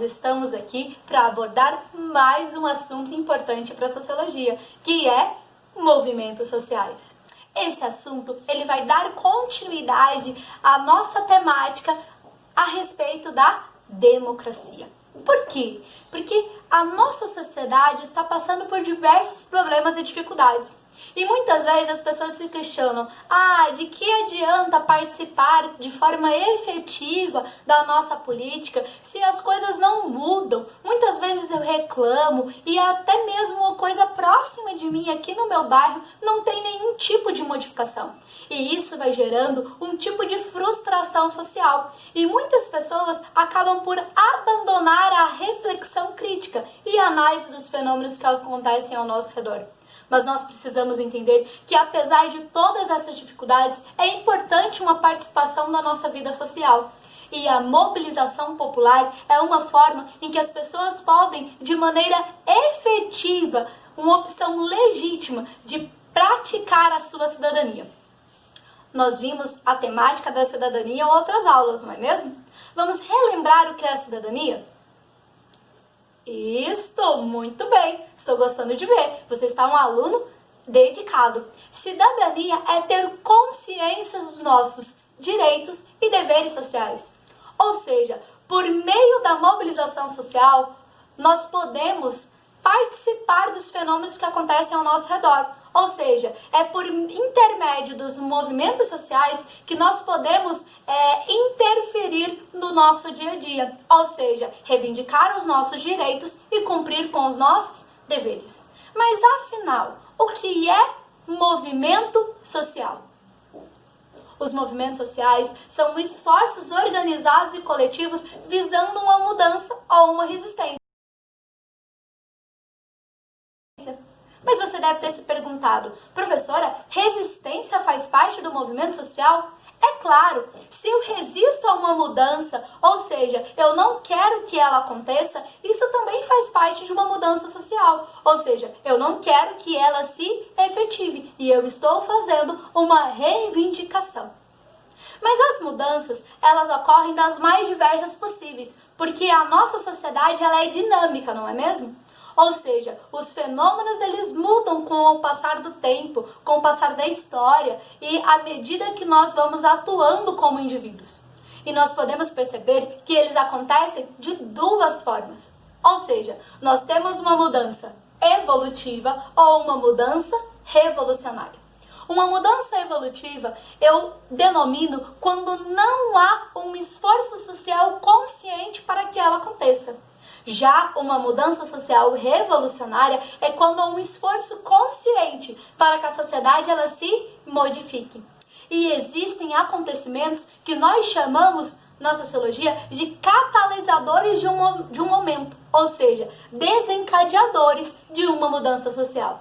estamos aqui para abordar mais um assunto importante para a sociologia, que é movimentos sociais. Esse assunto ele vai dar continuidade à nossa temática a respeito da democracia. Por quê? Porque a nossa sociedade está passando por diversos problemas e dificuldades. E muitas vezes as pessoas se questionam, de que adianta participar de forma efetiva da nossa política se as coisas não mudam? Muitas vezes eu reclamo e até mesmo uma coisa próxima de mim aqui no meu bairro não tem nenhum tipo de modificação. E isso vai gerando um tipo de frustração social. E muitas pessoas acabam por abandonar a reflexão crítica e a análise dos fenômenos que acontecem ao nosso redor. Mas nós precisamos entender que, apesar de todas essas dificuldades, é importante uma participação na nossa vida social. E a mobilização popular é uma forma em que as pessoas podem, de maneira efetiva, uma opção legítima de praticar a sua cidadania. Nós vimos a temática da cidadania em outras aulas, não é mesmo? Vamos relembrar o que é a cidadania? Estou muito bem, estou gostando de ver. Você está um aluno dedicado. Cidadania é ter consciência dos nossos direitos e deveres sociais. Ou seja, por meio da mobilização social, nós podemos participar dos fenômenos que acontecem ao nosso redor. Ou seja, é por intermédio dos movimentos sociais que nós podemos interferir no nosso dia a dia. Ou seja, reivindicar os nossos direitos e cumprir com os nossos deveres. Mas afinal, o que é movimento social? Os movimentos sociais são esforços organizados e coletivos visando uma mudança ou uma resistência. Mas você deve ter se perguntado, professora, resistência faz parte do movimento social? É claro, se eu resisto a uma mudança, ou seja, eu não quero que ela aconteça, isso também faz parte de uma mudança social. Ou seja, eu não quero que ela se efetive e eu estou fazendo uma reivindicação. Mas as mudanças, elas ocorrem das mais diversas possíveis, porque a nossa sociedade ela é dinâmica, não é mesmo? Ou seja, os fenômenos eles mudam com o passar do tempo, com o passar da história e à medida que nós vamos atuando como indivíduos. E nós podemos perceber que eles acontecem de duas formas. Ou seja, nós temos uma mudança evolutiva ou uma mudança revolucionária. Uma mudança evolutiva eu denomino quando não há um esforço social consciente para que ela aconteça. Já uma mudança social revolucionária é quando há um esforço consciente para que a sociedade ela se modifique. E existem acontecimentos que nós chamamos na sociologia de catalisadores de um momento, ou seja, desencadeadores de uma mudança social.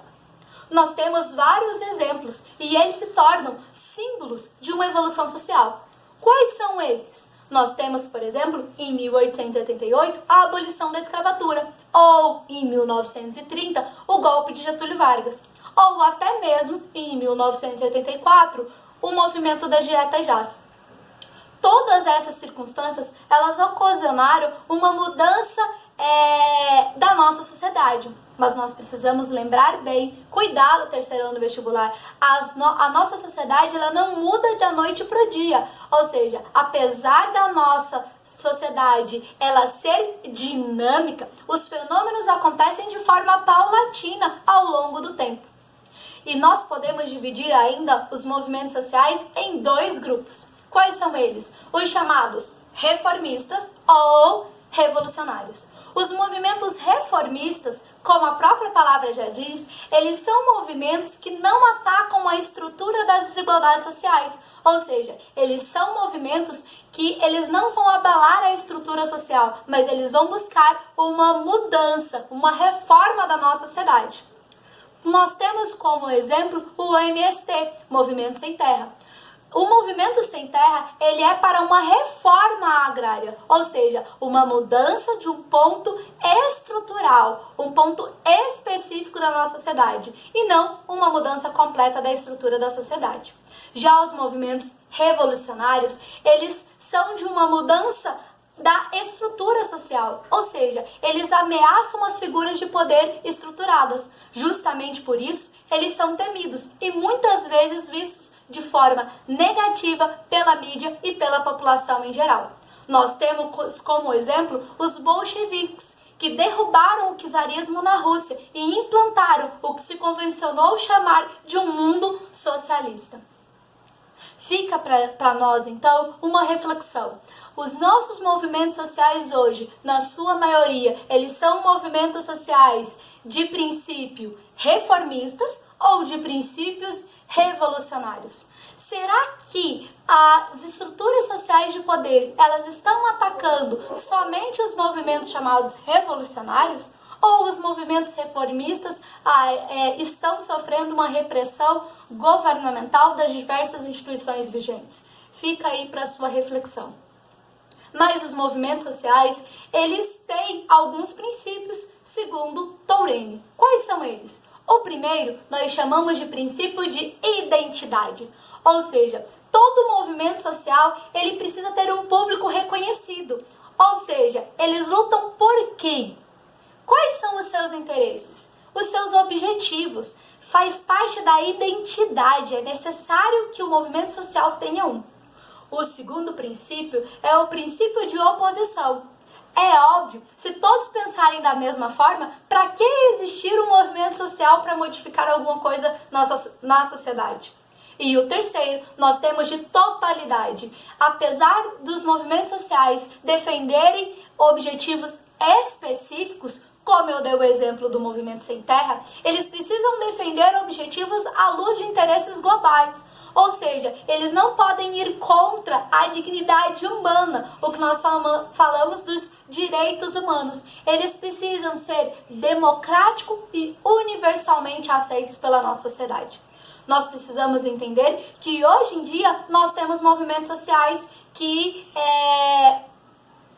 Nós temos vários exemplos e eles se tornam símbolos de uma evolução social. Quais são esses? Nós temos, por exemplo, em 1888, a abolição da escravatura, ou em 1930, o golpe de Getúlio Vargas, ou até mesmo em 1984, o movimento das dietas JAS. Todas essas circunstâncias, elas ocasionaram uma mudança da nossa sociedade. Mas nós precisamos lembrar bem, cuidar do terceiro ano do vestibular. A nossa sociedade ela não muda da noite para o dia. Ou seja, apesar da nossa sociedade ela ser dinâmica, os fenômenos acontecem de forma paulatina ao longo do tempo. E nós podemos dividir ainda os movimentos sociais em dois grupos. Quais são eles? Os chamados reformistas ou revolucionários. Os movimentos reformistas, como a própria palavra já diz, eles são movimentos que não atacam a estrutura das desigualdades sociais. Ou seja, eles são movimentos que eles não vão abalar a estrutura social, mas eles vão buscar uma mudança, uma reforma da nossa sociedade. Nós temos como exemplo o MST, Movimento Sem Terra. O Movimento Sem Terra, ele é para uma reforma agrária, ou seja, uma mudança de um ponto estrutural, um ponto específico da nossa sociedade, e não uma mudança completa da estrutura da sociedade. Já os movimentos revolucionários, eles são de uma mudança da estrutura social, ou seja, eles ameaçam as figuras de poder estruturadas. Justamente por isso, eles são temidos e muitas vezes vistos de forma negativa pela mídia e pela população em geral. Nós temos como exemplo os bolcheviques, que derrubaram o czarismo na Rússia e implantaram o que se convencionou chamar de um mundo socialista. Fica para nós, então, uma reflexão. Os nossos movimentos sociais hoje, na sua maioria, eles são movimentos sociais de princípio reformistas ou de princípios revolucionários? Será que as estruturas sociais de poder, elas estão atacando somente os movimentos chamados revolucionários? Ou os movimentos reformistas estão sofrendo uma repressão governamental das diversas instituições vigentes? Fica aí para sua reflexão. Mas os movimentos sociais, eles têm alguns princípios, segundo Tourane. Quais são eles? O primeiro, nós chamamos de princípio de identidade. Ou seja, todo movimento social, ele precisa ter um público reconhecido. Ou seja, eles lutam por quem? Quais são os seus interesses? Os seus objetivos? Faz parte da identidade. É necessário que o movimento social tenha um. O segundo princípio é o princípio de oposição. É óbvio, se todos pensarem da mesma forma, para que existir um movimento social para modificar alguma coisa na sociedade? E o terceiro, nós temos de totalidade. Apesar dos movimentos sociais defenderem objetivos específicos, como eu dei o exemplo do Movimento Sem Terra, eles precisam defender objetivos à luz de interesses globais. Ou seja, eles não podem ir contra a dignidade humana, o que nós falamos dos direitos humanos. Eles precisam ser democráticos e universalmente aceitos pela nossa sociedade. Nós precisamos entender que hoje em dia nós temos movimentos sociais que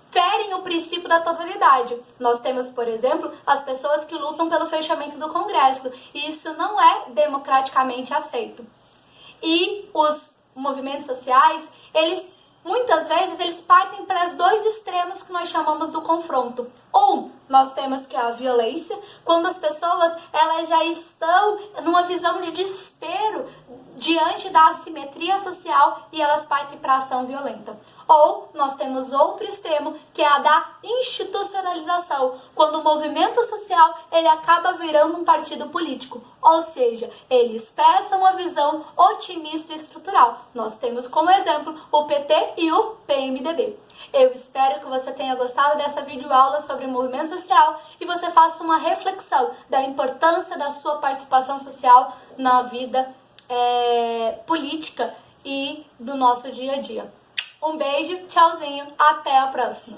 ferem o princípio da totalidade. Nós temos, por exemplo, as pessoas que lutam pelo fechamento do Congresso, e isso não é democraticamente aceito. E os movimentos sociais, muitas vezes eles partem para os dois extremos que nós chamamos do confronto. Nós temos que é a violência, quando as pessoas elas já estão numa visão de desespero diante da assimetria social e elas partem para a ação violenta. Ou nós temos outro extremo, que é a da institucionalização, quando o movimento social ele acaba virando um partido político, ou seja, eles expressam uma visão otimista e estrutural. Nós temos como exemplo o PT e o PMDB. Eu espero que você tenha gostado dessa videoaula sobre o movimento social e você faça uma reflexão da importância da sua participação social na vida política e do nosso dia a dia. Um beijo, tchauzinho, até a próxima!